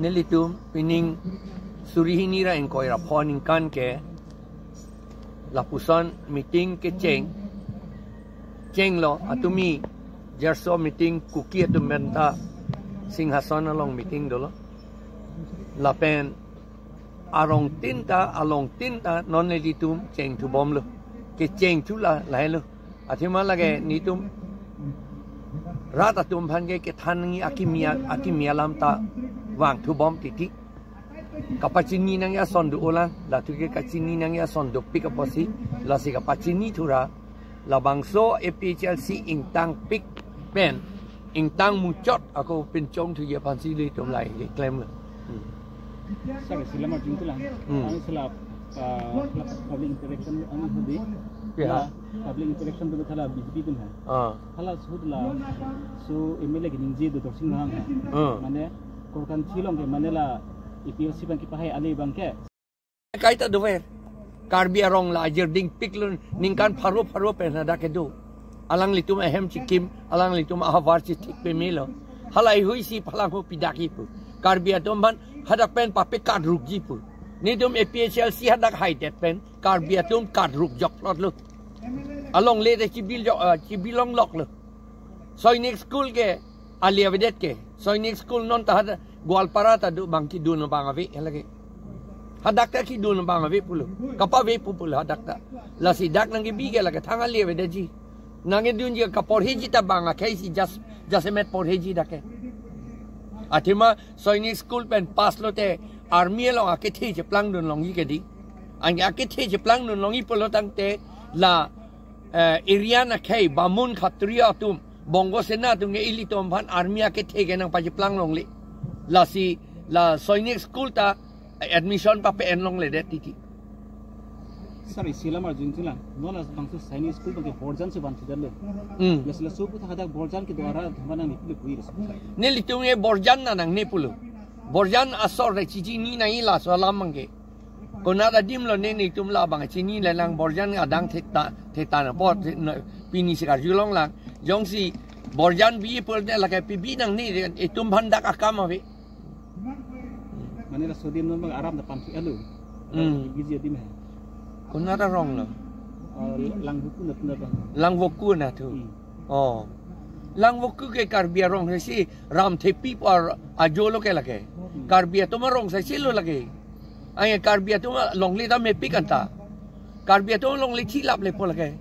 Nelitum pining surihinira engkoi raponing kan ke lapusan meeting ke ceng lo atumi jerso meeting kuki atum menta singhasan along meeting dolo lapen along tinta non nelitum ceng tu bom lo ke ceng tu la lai lo atima lage nitum rata tum phan ke thangi akimia lam ta wang tu bom titi kapacini nang ya son du ola la tu ke kacini nang ya son du pik aposi la si kapacini thura la bangso APHLC ingtang pik pen ingtang muchot ako pinchong tu ye pansi le tum lai ke claim le Sorry, sila marjung tu lah. Ani sila public interaction ani hudi. Ya. Public interaction tu thala BJP tu hai. Thala sud la so MLA ke ningji do torsing hang hai. Mane korkan chilong ke manela EPLC bang ki pahai ali bang ke. Kaita dover. Karbi arong la jerding piklun ningkan pharo penada ke do. Alang litum ahem chikim, alang litum ahwar chi thik pe melo. Halai hui si phalang ho pidaki pu. Karbi atom ban hadak pen pape kad ruk ji pu. Ni dum APHLC hadak hide pen karbi atom kad ruk jok lot lu. Along le de chi bilong lok lu. Soinik school ke alia vedet ke. Soinik school non ta hada Gwalpara ta du bangki du no bangavi lagi. Hadak ta ki du no bangavi pulu. Kapa ve pulu hadak ta. La si dak nang bi ke lagi thang alia vedet ji. Nang dun ji kapor heji ta banga kai si just met por heji dak ke. Atima Soinik school pen pas lote army long akethe je plang dun long yi ke di. Ang akethe je plang dun long yi polo tang te la area na kai bamun khatriya tum bongo sena tum nge ilitom phan army akethe ke nang pa je plang long li. La si la Soinik school ta admission pa pe en long le det titi. Sorry, sila marjung tu lah. Nola bangsu Soinik school bang ke borjan se ban tidar le. Ya sila so putha hadak borjan ke dwara mana ni pulu kui res. Ne litung e borjan na nang ne pulu. Borjan asor re chichi ni na ila so lam mangke. Kona da dim lo ne ni tum la bang chini le lang borjan adang theta na pot pini sikar julong lang. Jong si borjan bi pul ne la ke pi nang ni e tum bhandak akam ave. Mana la sodim non bang aram da pan ki alu. Gizi dim hai. Kona da wrong lo. Lang buku na tunda bang. Lang voku na tu. Oh. Lang voku ke karbia rong si ram thepi par ajolo ke lage. Karbia to marong sa silo lage. Ay karbia to long li da me pikanta. Karbia to long li thilap le po lage.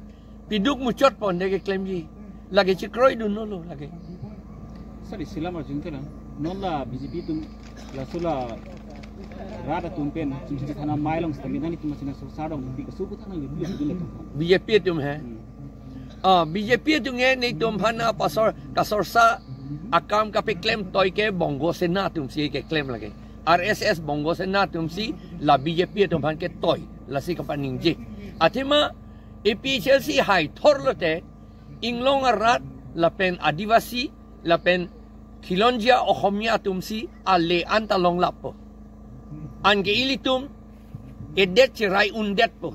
Piduk muchot pon de ke claim ji. Lage chikroi dun no lo lage. Sorry, sila marjung tu lah. Non la BJP tu la sula rada tumpen cimci thana mailong stamina ni tumasina sarong di ke suku thana ni BJP tum hai. BJP tu nge ni tum phana kasor sa akam ka pe claim toy ke bongo sena tum si ke claim lage. RSS bongo sena tum si la BJP tum phan ke toy la si ka paning ji. Athima APHLC hai thorlote inglong rat la pen adivasi la pen khilonjia ohomia tum si ale antalong lapo. Ange ilitum edet cerai undet po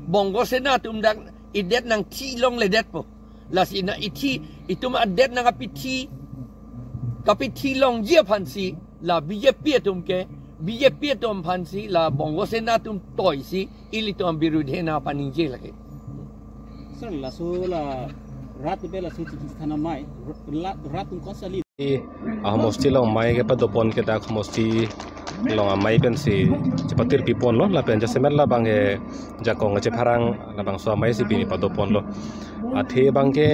bongo sena tum dak edet nang ti long ledet po lasina iti itum adet nang apiti kapiti long jia phansi la BJP tum ke BJP tum phansi la bongo sena tum toy si ilitum birudhena paninje lage sir la so la rat bela so ti thana mai rat tum konsali mosti long mai ke padopon ke ta mosti long amai ben si cepatir pipon lo la pen jasemer la bang jakong che pharang la bang so mai si pini padopon lo athe bang ke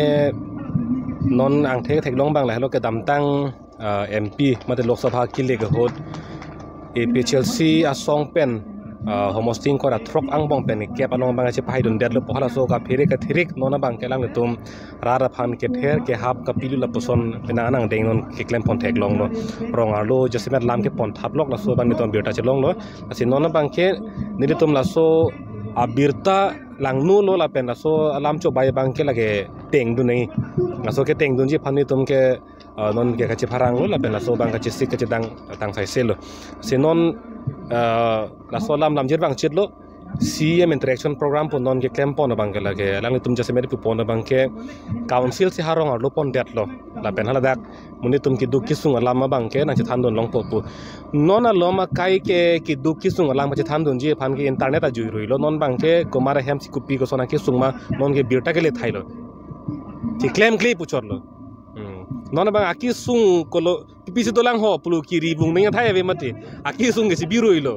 non ang the thek long bang la lo ke dam tang MP mate lok sabha kile ke hot APHLC asong pen homosting ko ra throk ang bong pen ke panong bang che pai dun det lo phala so ka phire ka thirik nona bang ke lang le tum ra phan ke ther ke hap ka pilu la poson pena nang deng non ke klem pon thek long lo rong ar lo jasemer lam ke pon thap lok la so bang ni tom biota che long lo asin nona bang ke ni tum la so abirta lang nu lo la pen la so alam cho bai bang ke lage teng du nei la so ke teng dun ji phani tum ke non ke ka che pharang lo la pen la so bang ka che sik ka che dang sai sel lo se non la so lam jir bang chit lo CM interaction program pun non ke claim pon bang ke lage alang tum jase mere pon bang ke council si harong ar lo pon det lo la pen hala dak muni tum ki du kisung alam bang ke nang than don long pu non a lo ma kai ke ki du kisung alam che than don ji phan ke internet a jui roi lo non bang ke komara hem si kupi ko sona kisung ma non ke birta ke le thai lo ti claim klei pu chor lo non bang aki sung ko lo pipi si dolang ho pulu ki ri bung ne thai ave mati aki sung ke si biroi lo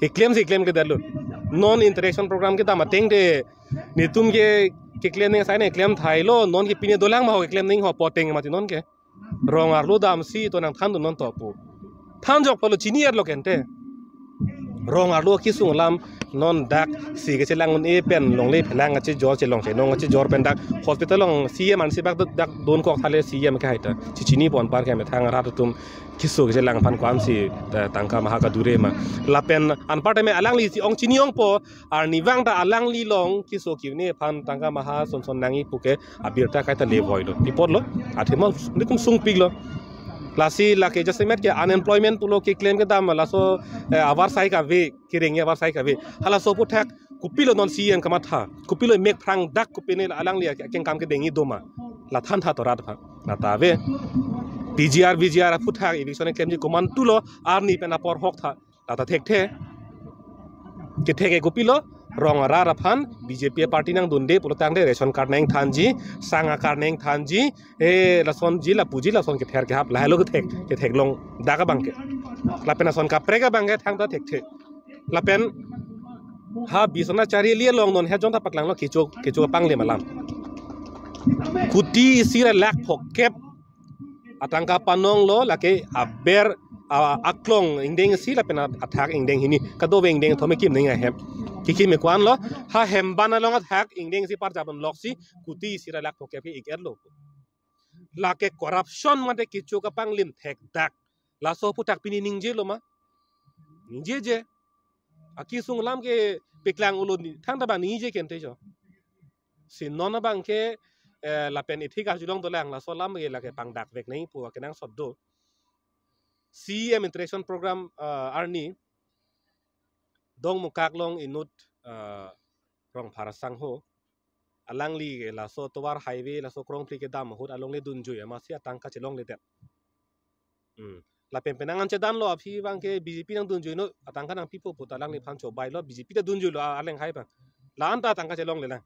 ke claim ke dalo non interaction program ke dama teng de ni tum ke claim ne sai ne claim thai lo non ke pine dolang ma ho ke claim ning ho poteng ma ti non ke rong ar lo dam si to nang than non to pu than jok polo chinier lo kente rong ar lo ki sung lam non dak si ke chelang un e pen long le phelang che jor che long che nong che jor pen dak hospital long CM an si bak dak don ko thale CM ke haita chini pon par ke me thang ra tum kisu ke lang phan kwam si tangka maha ka dure ma lapen an parte me alang li si ong chini ong po ar ni wang da alang li long kisu ki ne phan tangka maha son nangi puke abirta ka ta le void lo report lo athema nikum sung pig lo lasi la ke jase met ke unemployment pulo ke claim ke dam la so avar sai ka ve kireng avar sai ka ve hala so puthak kupilo non CM kama tha kupilo mek phrang dak kupine alang li ke kam ke dengi doma la than tha to rat pha na ta ve PGR puthak eviction claim ji command tulo arni pena por hok tha ta thek the ke theke kupilo rong ra ra phan BJP party nang dunde pulotang de ration card nang thanji sanga card nang thanji e la son ji la puji la son ke ther ke hap la helo ke thek long daga bangke la pena son ka prega bangke thang ta thek the la pen ha bisona chari lie long non he jon ta paklang lo kicho pang le malam kuti sira lak phok kep atangka panong lo la ke aber aklong ingdeng si la pena athak ingdeng hini kado be ingdeng thome kim nei hem kiki me kwan lo ha hem bana long athak ingdeng si par jabon loksi kuti sira lak phok kep iker lo la ke corruption mate kicho ka pang lim thek dak la so putak pini ningje lo ma ningje je aki sung lam ke piklang ulo ni thang da ba ningje kente jo sin non bang ke la pen ithika julong to lang la so lam ge la ke pang dak vek nei pu ke nang sod do CM interaction program arni dong mukak long inut rong parasang ho alang li la so towar highway la so krong pri ke dam hut along le dun jui ama sia tangka chelong le det la pen penangan che dan lo aphi bang ke BJP nang dun jui no atangka nang pipo put alang le phan cho bai lo BJP ta dun jui lo aleng hai ba la anta tangka chelong le la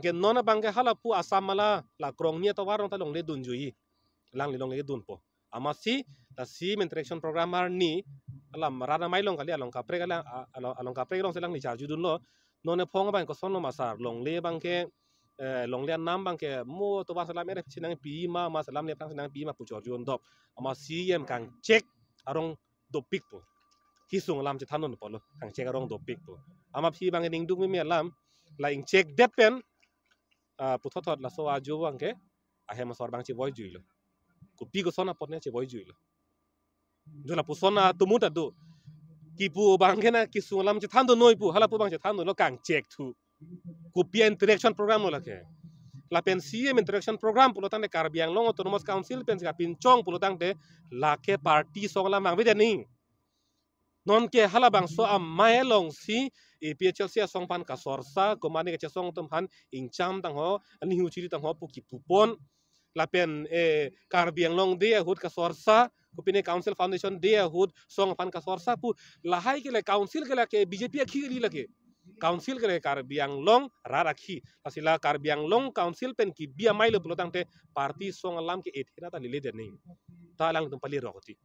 ke nona bang ke hala pu asam mala la krong nia towar rong ta long le dun jui lang le long le dun po ama si la CM interaction program arni alam rana mai long kali along ka pre kala along ka pre long selang ni charju dun lo none phong bang ko son lo masar long le bang ke long le nam bang ke mo to ba salam ere sinang pi ma salam le pang sinang pi ma pu chor jon dop ama CM kang check arong do pik po kisung alam che thanon po lo kang check arong do pik po ama phi bang ning duk mi alam la ing check depen pu thot la so aju bang ke ahem sor bang che boy jui lo kupi ko sona potne che boy jui lo jola pu sona tumuta do kipu bangke na kisulam che thando noi pu hala pu bang che thando lo kang check thu kupi interaction program lo lake la pen CM interaction program pu lotang de Karbiang long autonomous council pen ka pin chong pu lotang de lake party song la mang be ni non ke hala bang so am mai long si EPHL sia song pan ka sorsa komani ke song tum han ingcham tang ho ani hu chiri tang ho pu ki pupon la pen Karbiang long de hut ka sorsa kupine council foundation de hut song pan ka sorsa pu lahai ke le council ke la ke BJP khi li lake council ke le Karbiang long ra rakhi asila Karbiang long council pen ki bia mai le pulotang te party song alam ke ethina ta lile de nei ta lang tum pali rokoti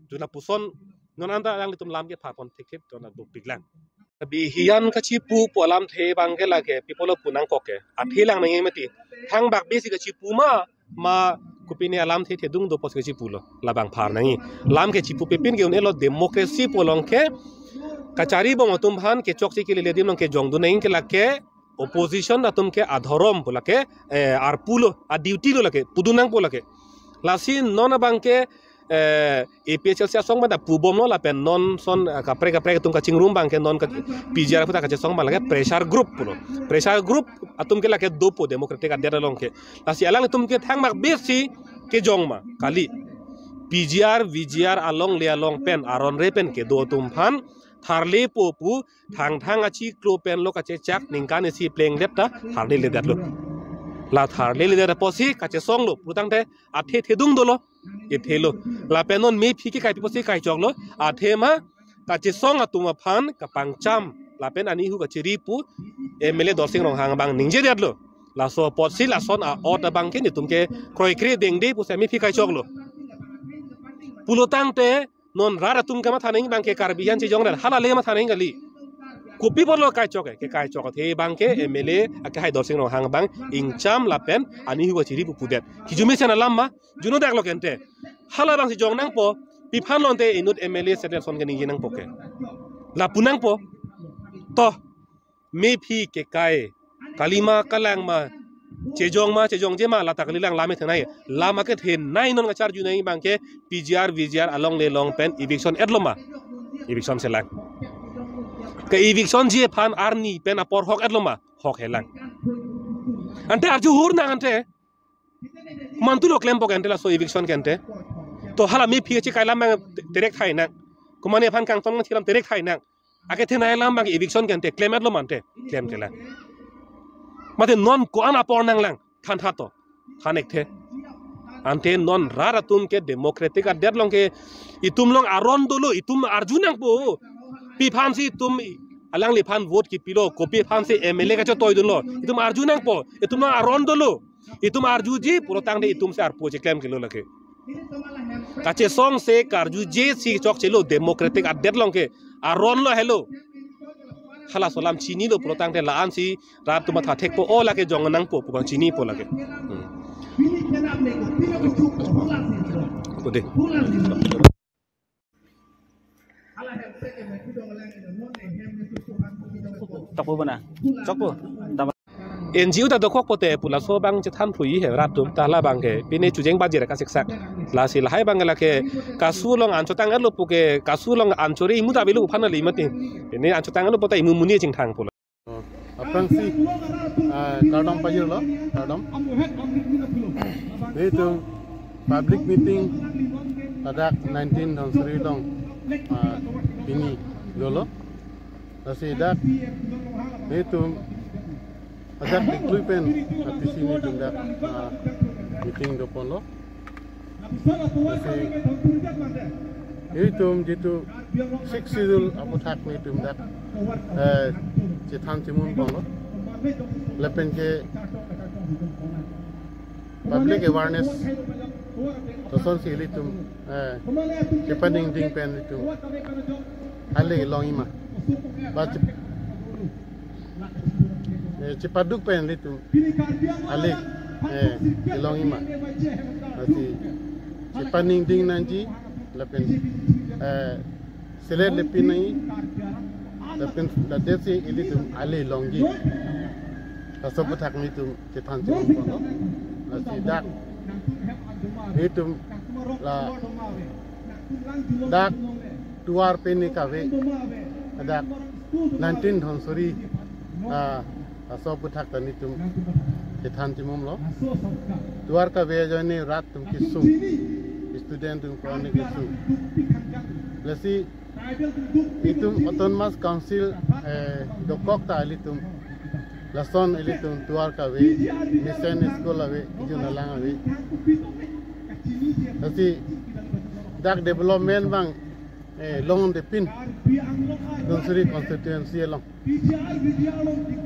juna puson non anda lang tum lam ke phapon thik to na du piglang bi hian ka chi pu polam the bang ke la ke people punang ko ke athilang nei meti thang bak besi ka chi pu ma kupine alam the dung do pos ke chi pu lo labang phar nai lam ke chi pu pepin ke unelo democracy polong ke kachari bong tum han ke chok chi ke le dim long ke jong du nei ke la ke opposition na tum ke adhorom pola ke ar pulo a duty lo la ke pudunang pola ke lasin non bang ke EPHL sia song banda pubom no la pen non son ka pre tum ka chingrum bang ke non ka PGR puta ka song bang la ke pressure group puno pressure group atum ke la ke dopo democratic adera long ke lasi alang tum ke thang mak besi ke jongma kali PGR VGR along le along pen aron repen ke do tum phan Tharle popu thang achi klopen lo kache chak ningkan esi pleng lepta tharle le dat lo la tharle le dat posi kache song lo putang te athe thedung do lo e thelo la penon me phiki kai posi kai chok lo athe ma kache song atuma phan ka pangcham la pen ani hu kache ripu emele dosing rong hang bang ningje dat lo la so posi la son a ot bang ke ni tumke kroi kre deng de pu se me phiki kai chok lo pulotang te non rara tum kama thaning bang ke karbian chi jong ran hala le ma thaning gali kopi bolo kai chok the bang ke emele akai dosing rong hang bang ingcham la pen ani hu kache ripu pudet ki jumi sena lamma juno dak lo kente hala bang si jong nang po pi phan lon te inut emele setel son ke ning nang poke la punang po to me phi ke kai kalima kalang ma chejong je ma la taklilang lame thanai lama ke then nai non ngachar ju nai bang ke PGR VGR along le long pen eviction edloma eviction selang ke eviction je phan arni pen apor hok edloma hok helang ante arju hur na ante mantulo claim pok ante la so eviction kente to hala me phi che kai lam direct thai na kumane phan kang tong thiram direct thai na ake thenai lam bang eviction kente claim edloma ante claim tela mate non ko ana por nang lang than to thanek the ante non rara tum ke democratic a deadlong ke itum long aron dolo itum arjunang po pi phan si tum alang li phan vote ki pilo kopi phan si MLA ka cho toy dolo itum arjunang po itum long aron dolo itum arjuji purotang de itum se arpo che claim kilo lake kache song se karju je si chok chelo democratic a deadlong ke aron lo hello hala solam chini lo protang te laan si rat tuma tha thek po ola ke jong nang po pang chini po lage ode takpo bana chokpo NGO ta dokhok pote pula so bang che than phui he rat tum ta la bang ke pine chujeng ba jera ka seksak la si lahai bang la ke kasulong an chotang alo pu ke kasulong an chori imu ta belu phan li mati ini an chotang alo pota imu muni jing thang pula apang si kardom pajir lo kardom itu public meeting pada 19 tahun seri long ini dulu nasi dak itu ada dikluipen di sini juga meeting dopon lo. Itu jitu six sidul abu thak ni tumdak cetan timun pon lo. Lepen ke public awareness toson sili tum cepaning ding pen itu ale long ima. But cepaduk pen itu alik long ima asi cepaning ding nanti lepen selet lepin nai lepen dadesi itu ale longi kasobu tak itu cetan cium kono asi dak itu la dak tuar peni kawe dak 19 tahun suri asobu tak tani tum cetan cimum lo tuar ka bejo ni rat tum kisum student tum kone kisum lesi itu autonomous council dokok ta alitum lason elitum tuar ka we mission school ave junalang ave lesi dak development bang long de pin Donsuri constituency long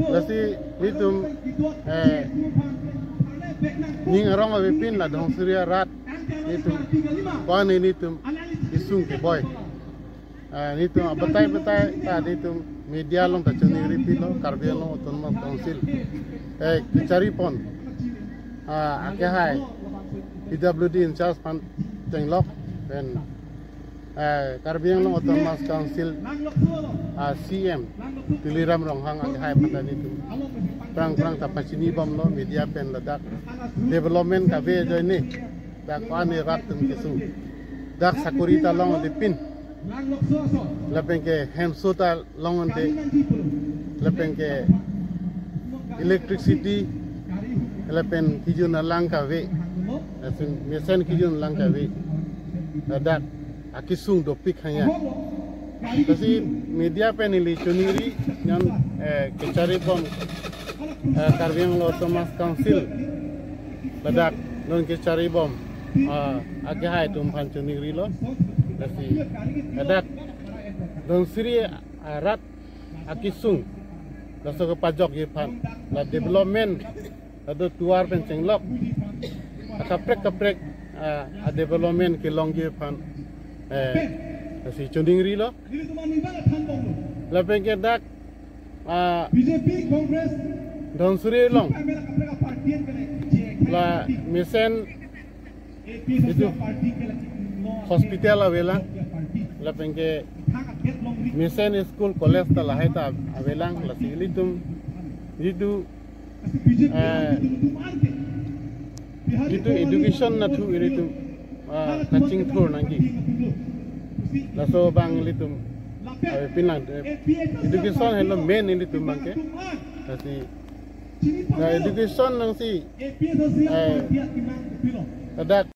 lasi nitum ning arong ave pin la Donsuri rat nitum kon nitum isung ke boy nitum batai ta nitum media long ta chuni repeat lo karbe long autonomous council kichari pon ake hai PWD in charge pan tenglok then Karbiang long autonomous council CM Tiliram Ronghang ang hai patani tu perang tapasini bom lo media pen ladak development ka ve jo ni dak ani rat tum kesu dak sakurita long dipin lapeng ke hemsota long de lapeng ke electricity lapen kijun lang ka ve asin mesen kijun lang ka ve ladak akisung dopik hanya Kasi media penili chuniri yang kecari bom Karbiang Law Thomas Council badak non kecari bom agak hai tumpan chuniri lo. Kasi badak don siri rat akisung laso ke pajok yepan la development ada tuar pencenglok kaprek a development ke long yepan si chuningri lo la pengkedak BJP Congress don suri long la misen itu hospital avelang la pengke misen school college ta lahai ta avelang la silitum itu education na thu itu kacing thur nangi laso bang litum pinang education hello main ini tu mangke kasi education nang si ada